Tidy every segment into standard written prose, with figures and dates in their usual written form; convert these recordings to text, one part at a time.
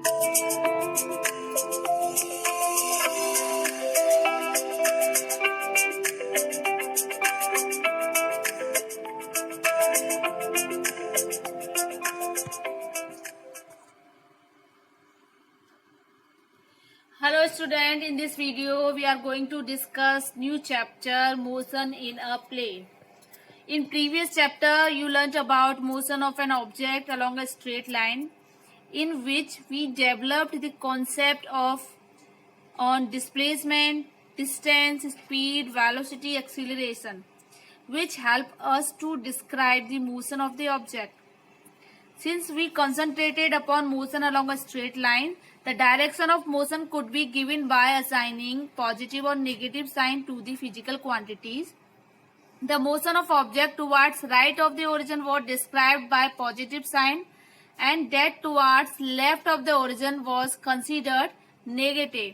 Hello student, in this video we are going to discuss new chapter motion in a plane. In previous chapter you learnt about motion of an object along a straight line, in which we developed the concept of on displacement, distance, speed, velocity, acceleration, which help us to describe the motion of the object. Since we concentrated upon motion along a straight line, the direction of motion could be given by assigning positive or negative sign to the physical quantities. The motion of object towards right of the origin was described by positive sign, and that towards left of the origin was considered negative.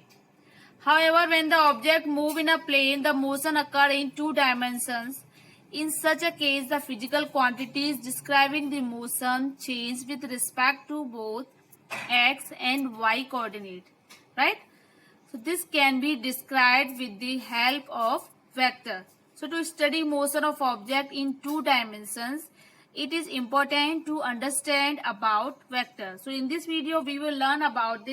However, when the object move in a plane, the motion occur in two dimensions. In such a case, the physical quantities describing the motion change with respect to both x and y coordinate, right? So this can be described with the help of vector. So to study motion of object in two dimensions, it is important to understand about vector. So in this video, we will learn about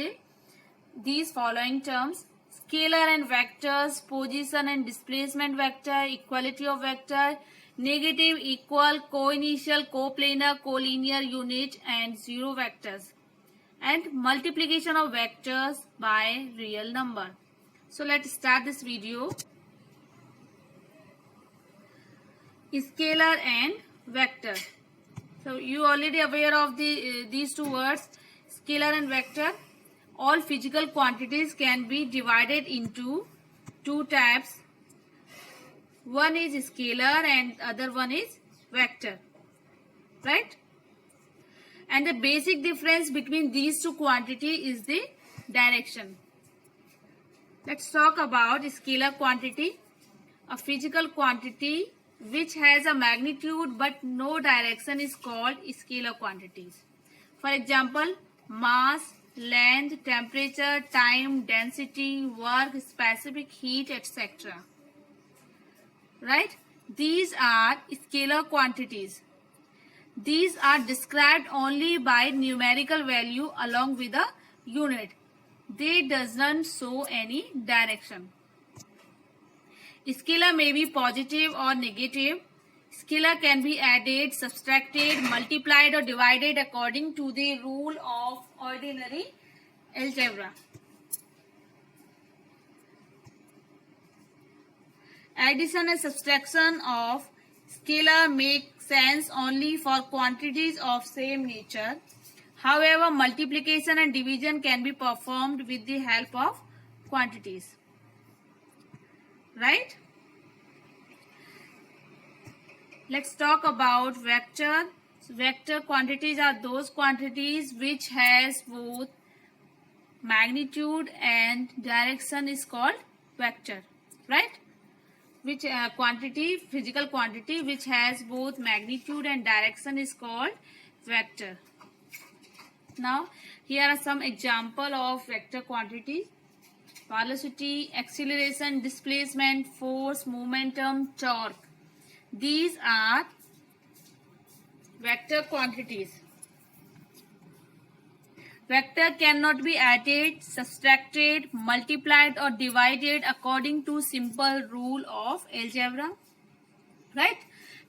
these following terms: scalar and vectors, position and displacement vector, equality of vector, negative, equal, co-initial, coplanar, collinear unit, and zero vectors, and multiplication of vectors by real number. So let's start this video. Scalar and vector. So you already aware of these two words, scalar and vector. All physical quantities can be divided into two types. One is scalar and other one is vector, right? And the basic difference between these two quantities is the direction. Let's talk about scalar quantity, a physical quantity which has a magnitude but no direction is called scalar quantities. For example, mass, length, temperature, time, density, work, specific heat, etc. Right? These are scalar quantities. These are described only by numerical value along with a unit. They doesn't show any direction. Scalar may be positive or negative. Scalar can be added, subtracted, multiplied or divided according to the rule of ordinary algebra. Addition and subtraction of scalar make sense only for quantities of same nature. However, multiplication and division can be performed with the help of quantities. Right? Let's talk about vector. So vector quantities are those quantities which has both magnitude and direction is called vector, right? Which physical quantity which has both magnitude and direction is called vector. Now, here are some example of vector quantities: velocity, acceleration, displacement, force, momentum, torque. These are vector quantities. Vector cannot be added, subtracted, multiplied or divided according to simple rule of algebra. Right?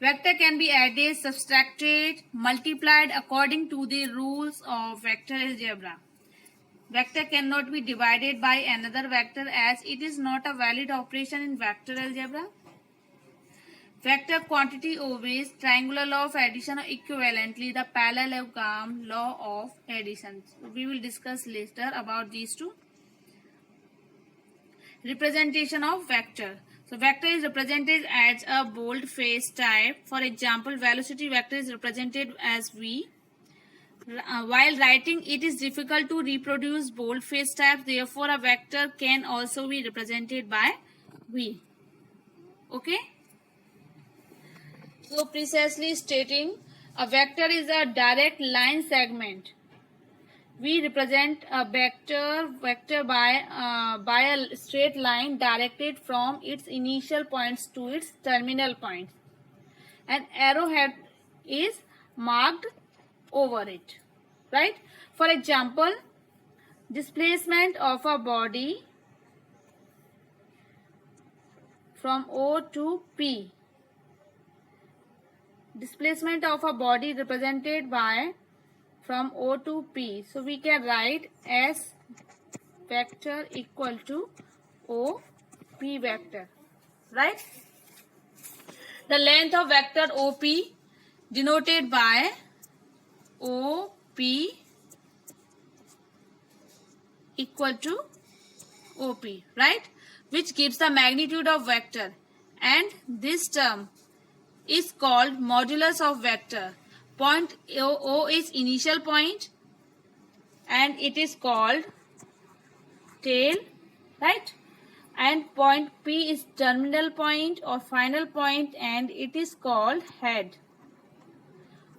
Vector can be added, subtracted, multiplied according to the rules of vector algebra. Vector cannot be divided by another vector as it is not a valid operation in vector algebra. Vector quantity obeys triangular law of addition or equivalently the parallelogram law of addition. So we will discuss later about these two. Representation of vector. So vector is represented as a bold-face type. For example, velocity vector is represented as v. While writing, it is difficult to reproduce bold-face type. Therefore, a vector can also be represented by v. Okay. So precisely stating, a vector is a direct line segment we represent a vector by a straight line directed from its initial points to its terminal points. An arrowhead is marked over it, right? For example, displacement of a body from O to P. Displacement of a body represented by from O to P. So we can write S vector equal to O P vector, right? The length of vector OP denoted by OP equal to OP, right? Which gives the magnitude of vector, and this term is called modulus of vector. Point O is initial point and it is called tail, right? And point P is terminal point or final point and it is called head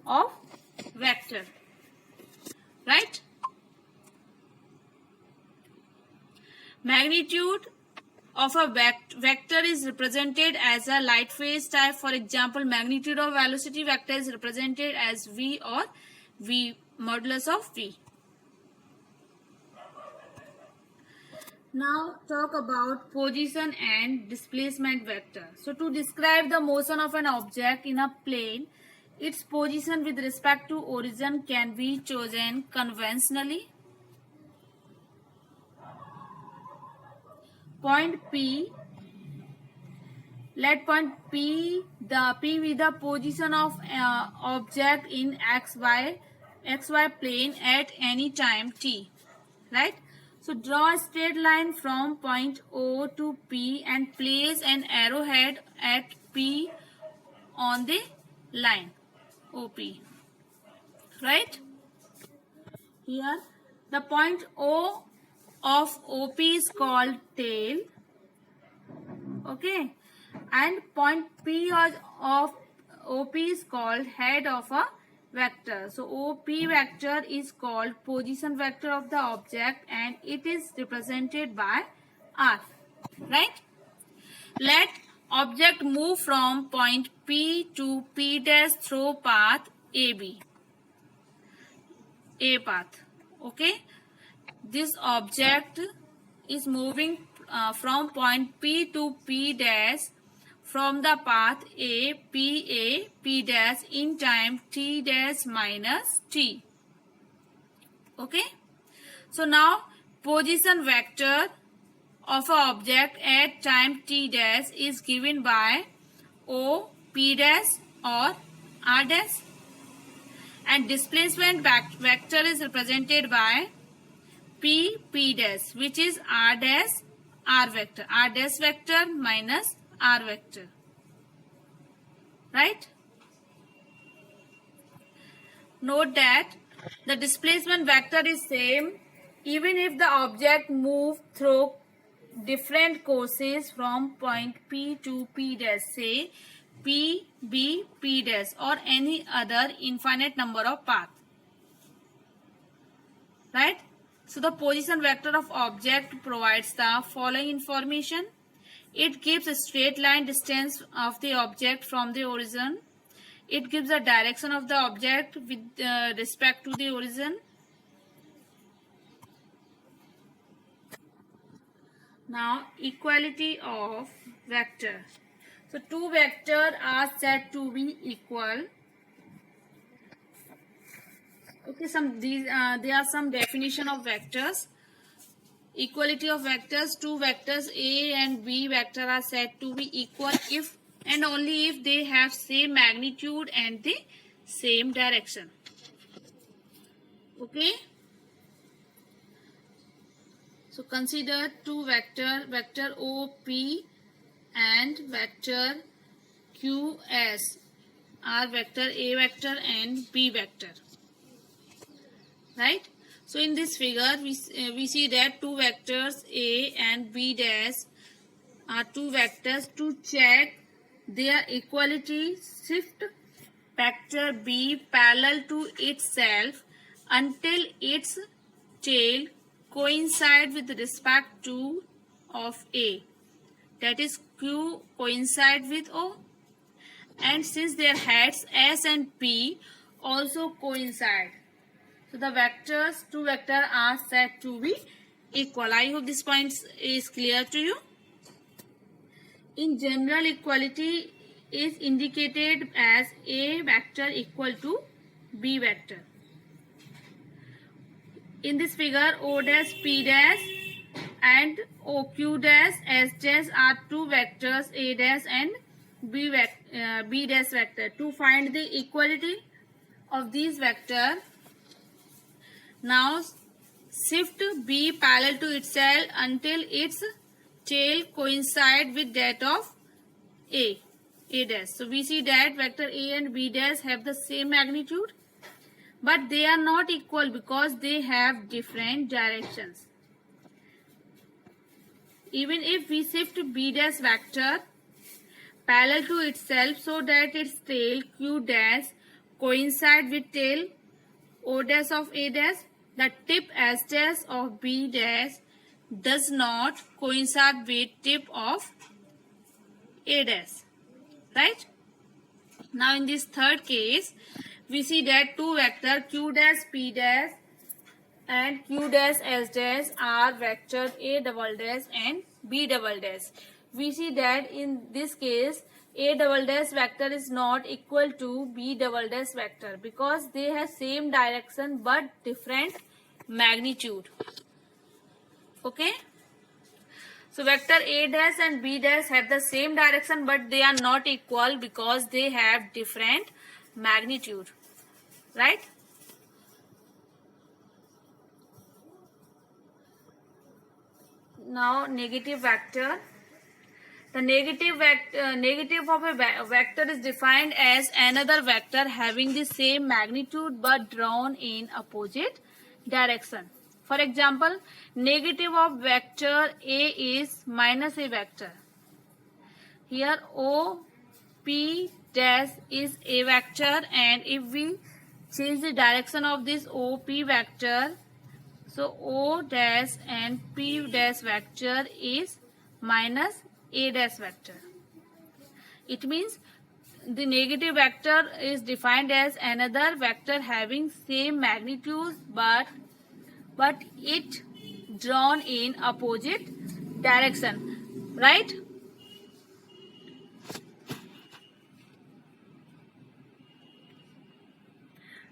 of vector, right? Magnitude of a vector is represented as a light phase type. For example, magnitude of velocity vector is represented as V or V modulus of V. Now talk about position and displacement vector. So to describe the motion of an object in a plane, its position with respect to origin can be chosen conventionally. Point P, let point P be the position of object in xy plane at any time t, right? So draw a straight line from point O to P and place an arrowhead at P on the line OP, right? Here the point O of OP is called tail, okay, and point P of OP is called head of a vector. So OP vector is called position vector of the object and it is represented by R, right? Let object move from point P to P dash through path AB, A path, okay? This object is moving from point P to P dash from the path A, P dash in time T dash minus T. Okay. So now position vector of an object at time T dash is given by O, P dash or R dash, and displacement vector is represented by P dash, which is R dash R vector, R dash vector minus R vector, right? Note that the displacement vector is same even if the object move through different courses from point P to P dash, say P, B, P dash or any other infinite number of paths, right? So the position vector of object provides the following information. It gives a straight line distance of the object from the origin. It gives a direction of the object with respect to the origin. Now equality of vector. So two vectors are said to be equal. Okay, there are some definition of vectors. Equality of vectors: two vectors A and B vector are said to be equal if and only if they have same magnitude and the same direction. Okay. So consider two vector OP and vector QS are vector A vector and B vector, right? So in this figure we see that two vectors A and B dash are two vectors. To check their equality, shift vector B parallel to itself until its tail coincide with respect to of A. That is Q coincide with O. And since their heads S and P also coincide, so the vectors, two vectors are said to be equal. I hope this point is clear to you. In general, equality is indicated as A vector equal to B vector. In this figure, O dash, P dash and OQ dash, S dash are two vectors, A dash and B dash vector. To find the equality of these vectors, now shift B parallel to itself until its tail coincide with that of A dash. So we see that vector A and B dash have the same magnitude, but they are not equal because they have different directions. Even if we shift B dash vector parallel to itself so that its tail Q dash coincide with tail O dash of A dash, the tip S dash of B dash does not coincide with tip of A dash, right? Now in this third case, we see that two vectors Q dash P dash and Q dash S dash are vectors A double dash and B double dash. We see that in this case, A double dash vector is not equal to B double dash vector because they have same direction but different magnitude. Okay? So vector A dash and B dash have the same direction but they are not equal because they have different magnitude. Right? Now negative vector. The negative of a vector is defined as another vector having the same magnitude but drawn in opposite direction. For example, negative of vector A is minus a vector. Here OP dash is a vector, and if we change the direction of this OP vector, so O dash and P dash vector is minus A dash vector. It means the negative vector is defined as another vector having same magnitude but it drawn in opposite direction, right?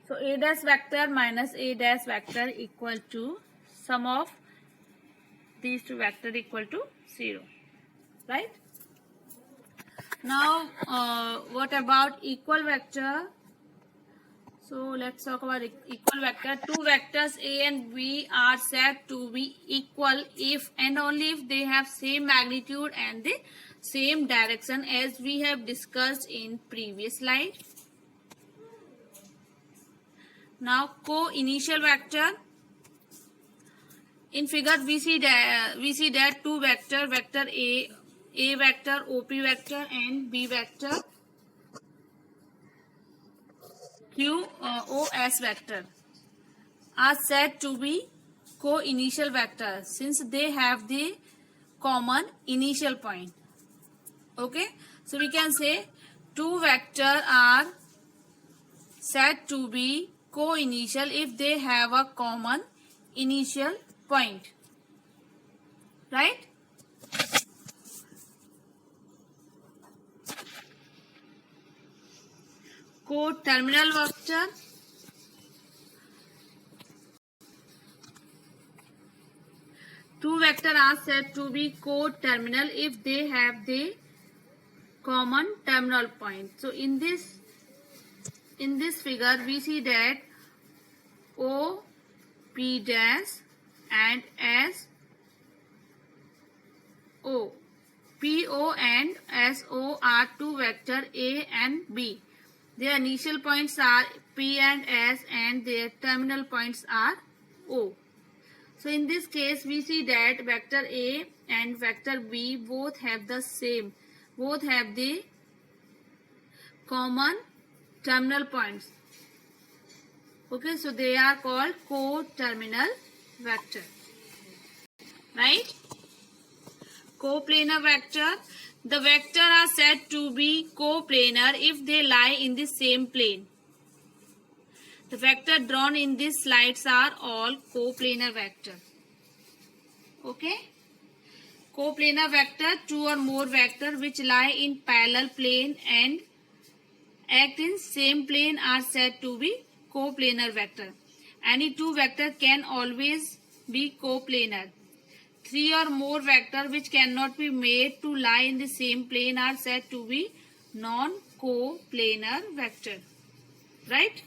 So A dash vector minus A dash vector equal to sum of these two vectors equal to 0, right? Now what about equal vector? So let's talk about equal vector. Two vectors A and B are said to be equal if and only if they have same magnitude and the same direction, as we have discussed in previous slide. Now co-initial vector. In figure we see that two vector A vector, OP vector and B vector QOS vector are said to be co-initial vectors since they have the common initial point. Okay, so we can say two vectors are said to be co-initial if they have a common initial point, right? Co-terminal vector. Two vectors are said to be co-terminal if they have the common terminal point. So in this figure we see that O P dash and S O. P O and S O are two vectors A and B. Their initial points are P and S and their terminal points are O. So in this case we see that vector A and vector B both have the common terminal points. Okay, so they are called co-terminal vector, right? Coplanar vector. The vector are said to be coplanar if they lie in the same plane. The vector drawn in these slides are all coplanar vector. Okay? Coplanar vector, two or more vector which lie in parallel plane and act in same plane are said to be coplanar vector. Any two vector can always be coplanar. Three or more vector which cannot be made to lie in the same plane are said to be non-coplanar vector. Right?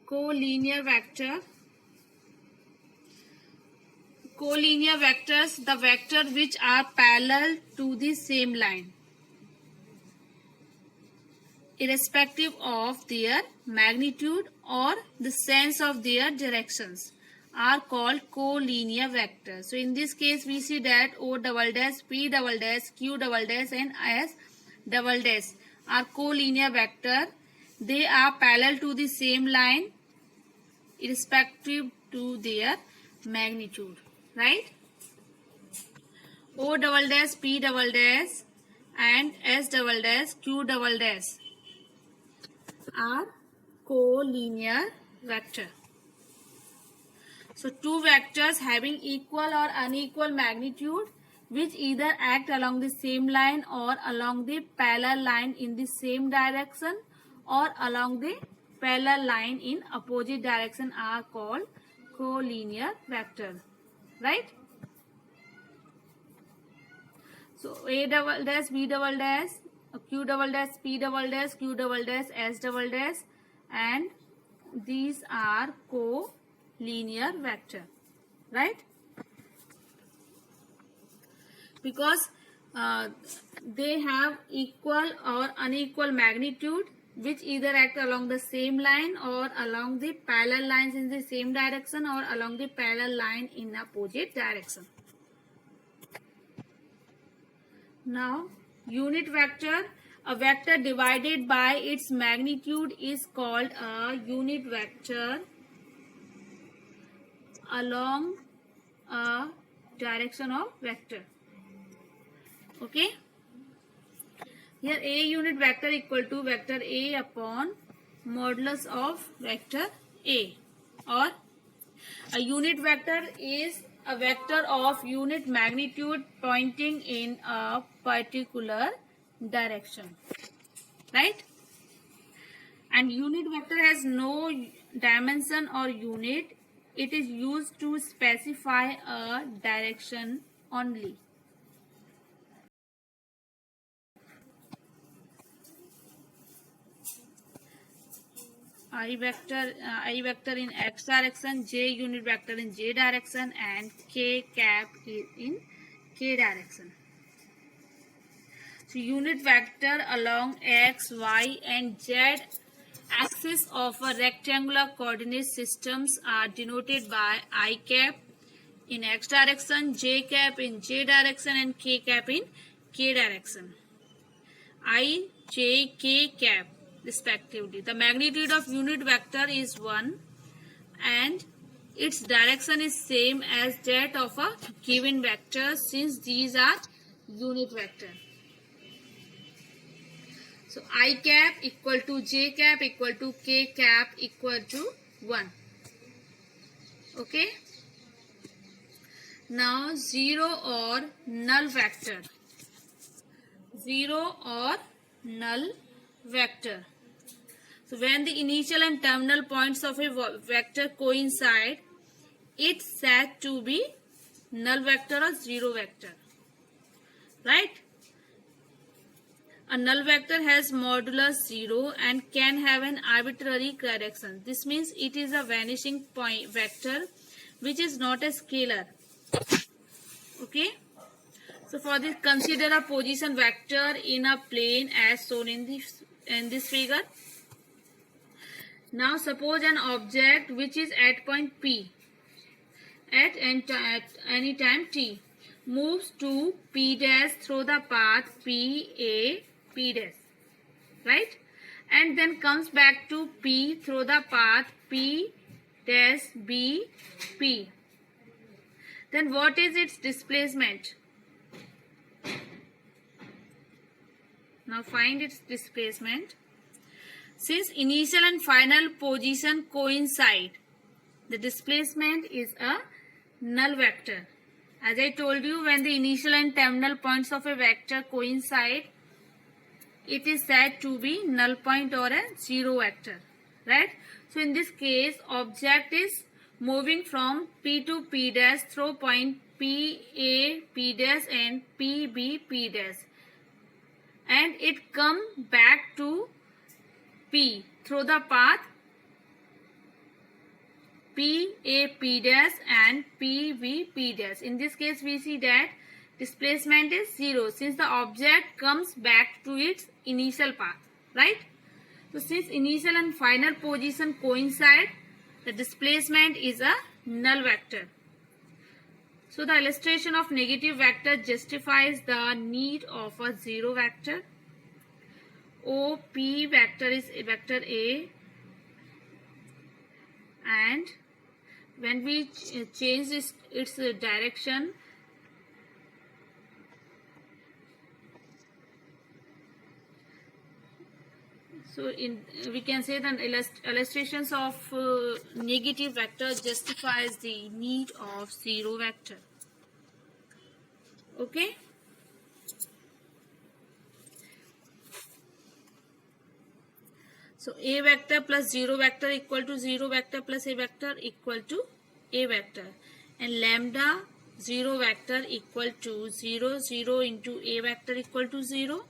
Collinear vector. Collinear vectors, the vector which are parallel to the same line, irrespective of their magnitude or the sense of their directions, are called collinear vectors. So in this case we see that O double dash, P double dash, Q double dash and S double dash are collinear vector. They are parallel to the same line irrespective to their magnitude, right? O double dash, P double dash and S double dash, Q double dash are collinear vector. So two vectors having equal or unequal magnitude which either act along the same line or along the parallel line in the same direction or along the parallel line in opposite direction are called collinear vector, right? So A double dash, B double dash, Q double dash, P double dash, Q double dash, S double dash, and these are collinear vector, right? Because they have equal or unequal magnitude which either act along the same line or along the parallel lines in the same direction or along the parallel line in opposite direction. Now, unit vector. A vector divided by its magnitude is called a unit vector along a direction of vector. Okay. Here A unit vector equal to vector A upon modulus of vector A, or a unit vector is a vector of unit magnitude pointing in a particular direction, right? And unit vector has no dimension or unit. It is used to specify a direction only. I vector in x direction, j unit vector in j direction, and k cap is in k direction. So unit vector along x, y and z axis of a rectangular coordinate systems are denoted by I cap in x direction, j cap in j direction and k cap in k direction. I, j, k cap respectively. The magnitude of unit vector is 1 and its direction is same as that of a given vector since these are unit vector. So I cap equal to j cap equal to k cap equal to 1. Okay. Now 0 or null vector. 0 or null vector. So when the initial and terminal points of a vector coincide, it's said to be null vector or zero vector, right? A null vector has modulus 0 and can have an arbitrary direction. This means it is a vanishing point vector which is not a scalar. Okay. So for this, consider a position vector in a plane as shown in this figure. Now suppose an object which is at point P at any time t moves to P dash through the path P A P dash, right? and then comes back to P through the path P dash B P. Then what is its displacement? Now find its displacement. Since initial and final position coincide, the displacement is a null vector. As I told you, when the initial and terminal points of a vector coincide, it is said to be null point or a zero vector, right? So in this case, object is moving from P to P dash through point P A P dash and P B P dash, and it come back to P through the path P A P dash and P V P dash. In this case, we see that displacement is 0 since the object comes back to its initial path, right? So since initial and final position coincide, the displacement is a null vector. So the illustration of negative vector justifies the need of a zero vector. OP vector is vector A, and when we change its direction, so we can say that illustrations of negative vector justifies the need of zero vector. Okay. So A vector plus zero vector equal to zero vector plus A vector equal to A vector, and lambda zero vector equal to 0 0 into A vector equal to 0.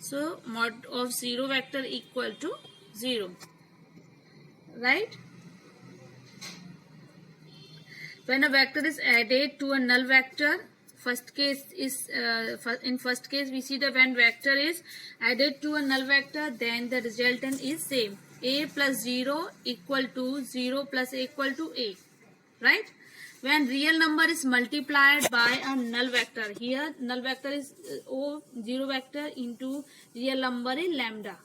So mod of zero vector equal to 0, right? When a vector is added to a null vector, first case is in first case we see that when vector is added to a null vector, then the resultant is same. A plus 0 equal to 0 plus A equal to A, right? When real number is multiplied by a null vector, here null vector is O zero vector into real number is lambda,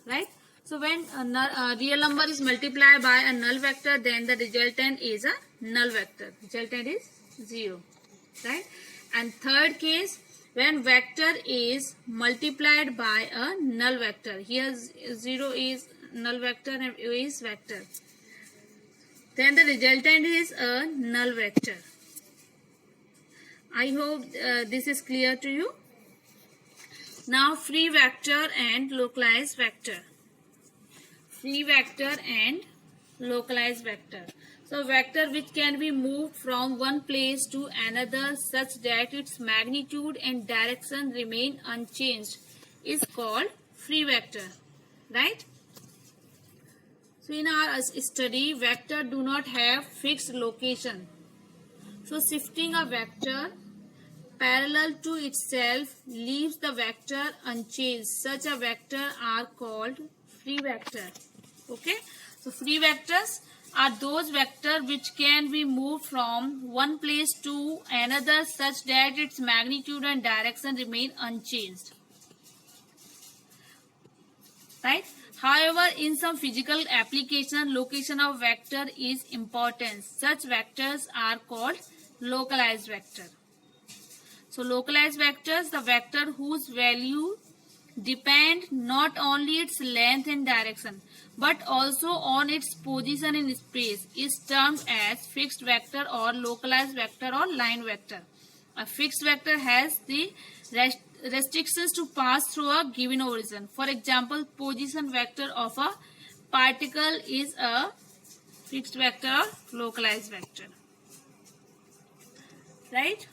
right? So when a real number is multiplied by a null vector, then the resultant is a null vector. Resultant is 0, right? And third case, when vector is multiplied by a null vector, here 0 is null vector and A is vector, then the resultant is a null vector. I hope this is clear to you. Now free vector and localized vector. Free vector and localized vector. So vector which can be moved from one place to another such that its magnitude and direction remain unchanged is called free vector, right? So in our study, vector do not have fixed location. So shifting a vector parallel to itself leaves the vector unchanged. Such a vector are called free vector. Okay. So free vectors are those vectors which can be moved from one place to another such that its magnitude and direction remain unchanged. Right? However, in some physical application, location of vector is important. Such vectors are called localized vector. So localized vectors, the vector whose value depend not only its length and direction but also on its position in space, is termed as fixed vector or localized vector or line vector. A fixed vector has the restrictions to pass through a given origin. For example, position vector of a particle is a fixed vector or localized vector, right?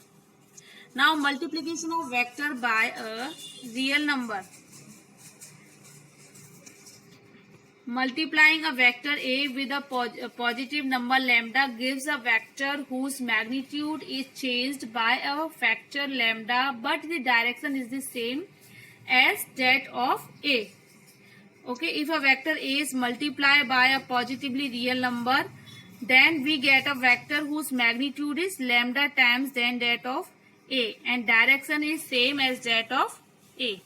Now multiplication of vector by a real number. Multiplying a vector A with a positive number lambda gives a vector whose magnitude is changed by a factor lambda, but the direction is the same as that of A. Okay, if a vector A is multiplied by a positively real number, then we get a vector whose magnitude is lambda times then that of A, and direction is same as that of A,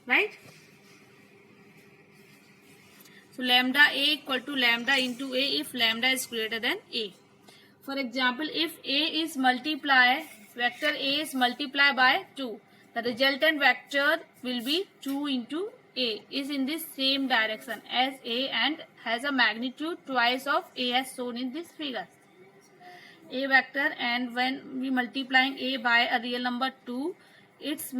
right? So lambda A equal to lambda into A if lambda is greater than A. For example, if vector A is multiplied by 2, the resultant vector will be 2 into A, is in the same direction as A and has a magnitude twice of A as shown in this figure. A vector, and when we multiplying A by a real number 2, its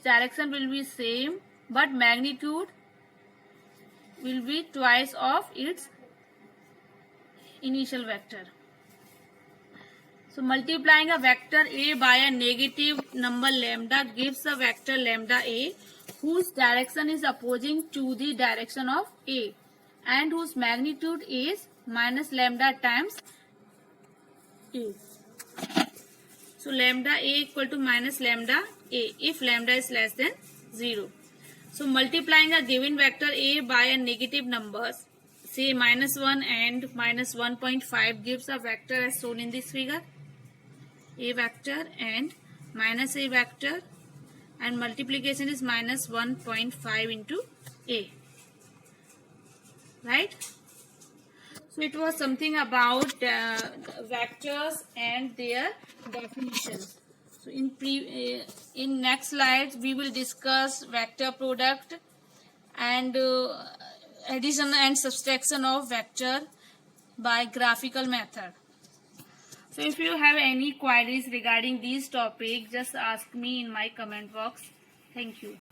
direction will be same, but magnitude will be twice of its initial vector. So multiplying a vector A by a negative number lambda gives a vector lambda A whose direction is opposing to the direction of A and whose magnitude is minus lambda times A. So lambda A equal to minus lambda A if lambda is less than 0. So multiplying a given vector A by a negative numbers, say minus 1 and minus 1.5, gives a vector as shown in this figure. A vector and minus A vector, and multiplication is minus 1.5 into A. Right? So it was something about vectors and their definitions. So in next slides we will discuss vector product and addition and subtraction of vector by graphical method. So if you have any queries regarding these topics, just ask me in my comment box. Thank you.